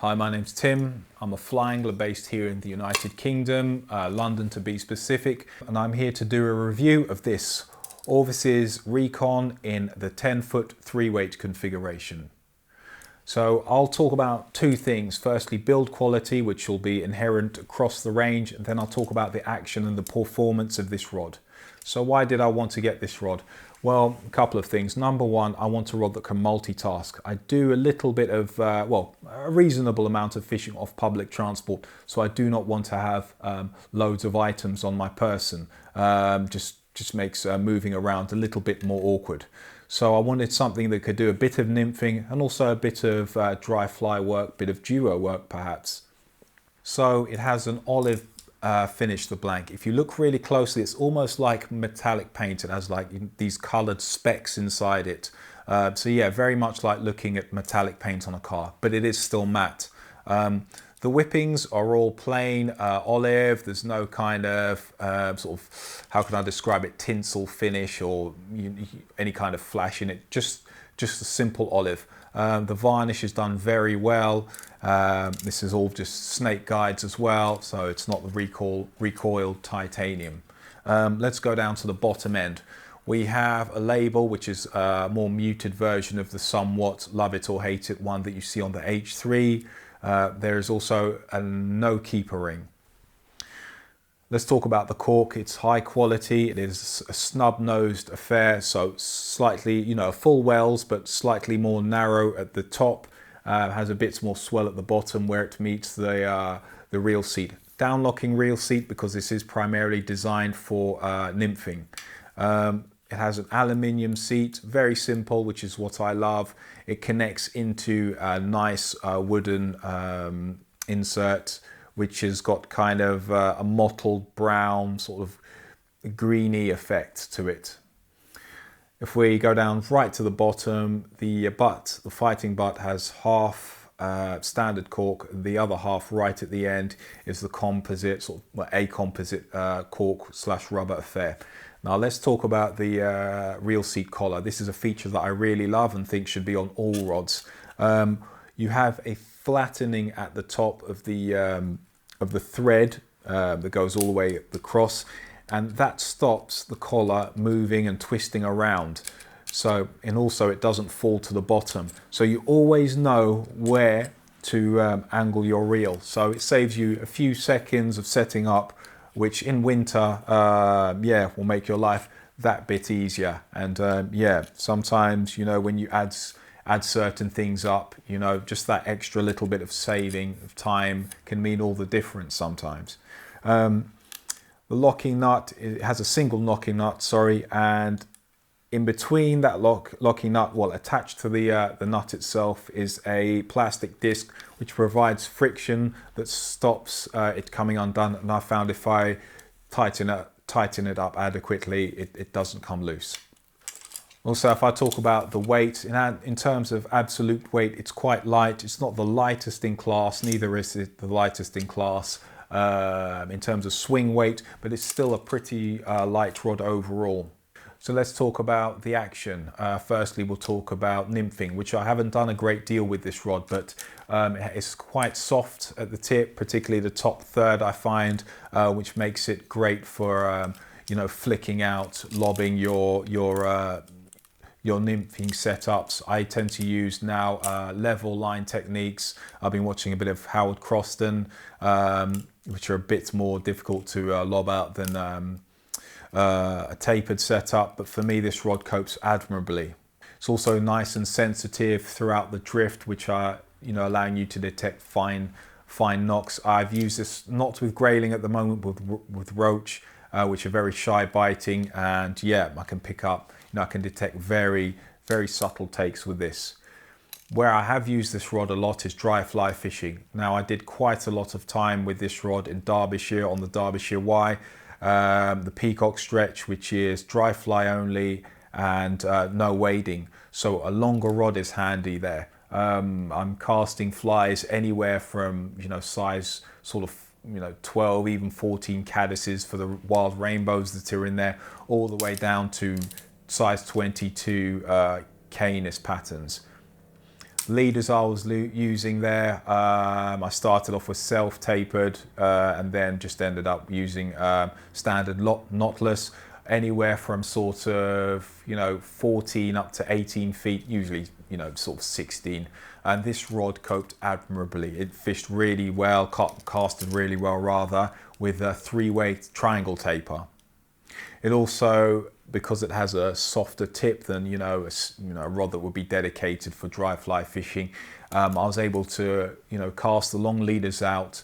Hi, my name's Tim. I'm a fly angler based here in the United Kingdom, London to be specific, and I'm here to do a review of this Orvis's Recon in the 10-foot 3-weight configuration. So I'll talk about two things. Firstly, build quality, which will be inherent across the range, and then I'll talk about the action and the performance of this rod. So why did I want to get this rod? Well, a couple of things. Number one, I want a rod that can multitask. I do a little bit of, a reasonable amount of fishing off public transport, so I do not want to have loads of items on my person. Just makes moving around a little bit more awkward. So I wanted something that could do a bit of nymphing and also a bit of dry fly work, bit of duo work perhaps. So it has an olive finish, the blank. If you look really closely, it's almost like metallic paint. It has like these colored specks inside it. So yeah, very much like looking at metallic paint on a car, but it is still matte. The whippings are all plain olive. There's no kind of sort of, how can I describe it, tinsel finish or any kind of flash in it. Just a simple olive. The varnish is done very well. This is all just snake guides as well, so it's not the recoiled titanium. Let's go down to the bottom end. We have a label which is a more muted version of the somewhat love it or hate it one that you see on the H3. There is also a no keeper ring. Let's talk about the cork. It's high quality. It is a snub-nosed affair, so slightly, full wells, but slightly more narrow at the top. Has a bit more swell at the bottom where it meets the reel seat. Down-locking reel seat because this is primarily designed for nymphing. It has an aluminium seat, very simple, which is what I love. It connects into a nice wooden insert, which has got kind of a mottled brown sort of greeny effect to it. If we go down right to the bottom, the fighting butt has half standard cork. The other half right at the end is the composite, a composite cork / rubber affair. Now let's talk about the reel seat collar. This is a feature that I really love and think should be on all rods. You have a flattening at the top of the thread that goes all the way across, and that stops the collar moving and twisting around. So, and also it doesn't fall to the bottom. So you always know where to angle your reel. So it saves you a few seconds of setting up, which in winter, will make your life that bit easier. And sometimes, when you add certain things up, just that extra little bit of saving of time can mean all the difference sometimes. The locking nut, it has a single locking nut, and in between that locking nut, attached to the nut itself is a plastic disc which provides friction that stops it coming undone. And I found if I tighten it up adequately, it doesn't come loose. Also, if I talk about the weight, in terms of absolute weight, it's quite light. It's not the lightest in class, neither is it the lightest in class in terms of swing weight, but it's still a pretty light rod overall. So let's talk about the action. Firstly, we'll talk about nymphing, which I haven't done a great deal with this rod, but it's quite soft at the tip, particularly the top third I find, which makes it great for flicking out, lobbing your nymphing setups. I tend to use now level line techniques. I've been watching a bit of Howard Croston, which are a bit more difficult to lob out than a tapered setup, but for me this rod copes admirably. It's also nice and sensitive throughout the drift, which are allowing you to detect fine knocks. I've used this not with grayling at the moment, with roach, which are very shy biting, and I can pick up, I can detect very, very subtle takes with this. Where I have used this rod a lot is dry fly fishing. Now, I did quite a lot of time with this rod in Derbyshire on the Derbyshire Y, the Peacock stretch, which is dry fly only and no wading. So a longer rod is handy there. I'm casting flies anywhere from size sort of 12, even 14 caddises for the wild rainbows that are in there, all the way down to size 22 Canis patterns. Leaders I was using there, I started off with self-tapered and then just ended up using standard knotless, anywhere from sort of, 14 up to 18 feet, usually, sort of 16. And this rod coped admirably. It fished really well, casted really well rather, with a 3-way triangle taper. It also, because it has a softer tip than a rod that would be dedicated for dry fly fishing, I was able to cast the long leaders out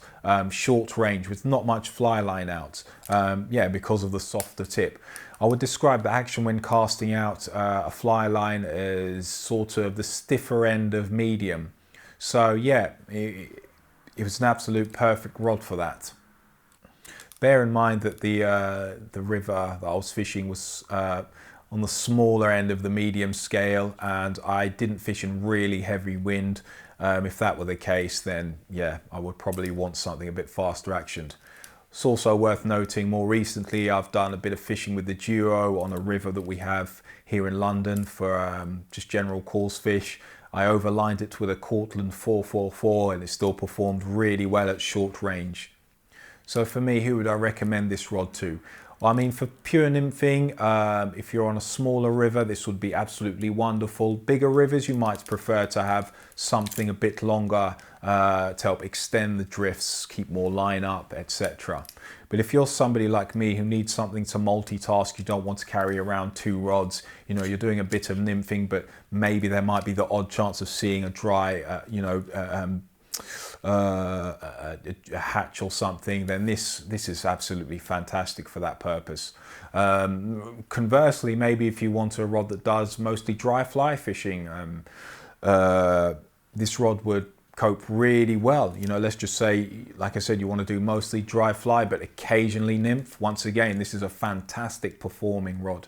short range with not much fly line out, because of the softer tip. I would describe the action when casting out a fly line as sort of the stiffer end of medium. So yeah, it was an absolute perfect rod for that. Bear in mind that the river that I was fishing was on the smaller end of the medium scale, and I didn't fish in really heavy wind. If that were the case, then yeah, I would probably want something a bit faster actioned. It's also worth noting, more recently I've done a bit of fishing with the Duo on a river that we have here in London for just general coarse fish. I overlined it with a Cortland 444 and it still performed really well at short range. So for me, who would I recommend this rod to? Well, I mean, for pure nymphing, if you're on a smaller river, this would be absolutely wonderful. Bigger rivers, you might prefer to have something a bit longer to help extend the drifts, keep more line up, etc. But if you're somebody like me who needs something to multitask, you don't want to carry around 2 rods, you're doing a bit of nymphing, but maybe there might be the odd chance of seeing a dry, a hatch or something, then this is absolutely fantastic for that purpose. Conversely, maybe if you want a rod that does mostly dry fly fishing, this rod would cope really well. Let's just say, like I said, you want to do mostly dry fly but occasionally nymph. Once again, this is a fantastic performing rod.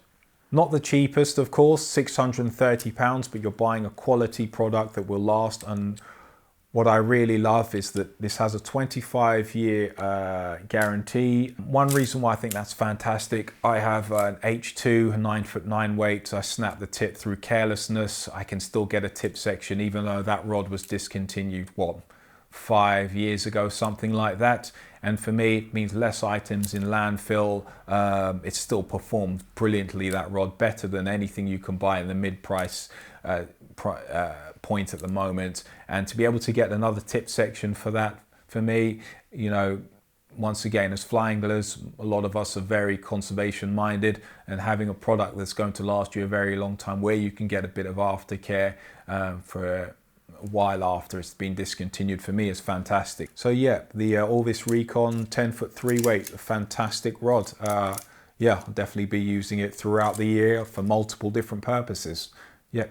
Not the cheapest, of course, £630, but you're buying a quality product that will last. And what I really love is that this has a 25-year guarantee. One reason why I think that's fantastic, I have an H2 9-foot 9 weight. I snapped the tip through carelessness. I can still get a tip section even though that rod was discontinued, 5 years ago, something like that. And for me, it means less items in landfill. It still performed brilliantly, that rod, better than anything you can buy in the mid-price point at the moment. And to be able to get another tip section for that, for me, once again, as fly anglers, a lot of us are very conservation minded, and having a product that's going to last you a very long time where you can get a bit of aftercare for a while after it's been discontinued, for me is fantastic. So yeah, the Orvis Recon 10-foot 3-weight, a fantastic rod. Yeah, I'll definitely be using it throughout the year for multiple different purposes. Yeah.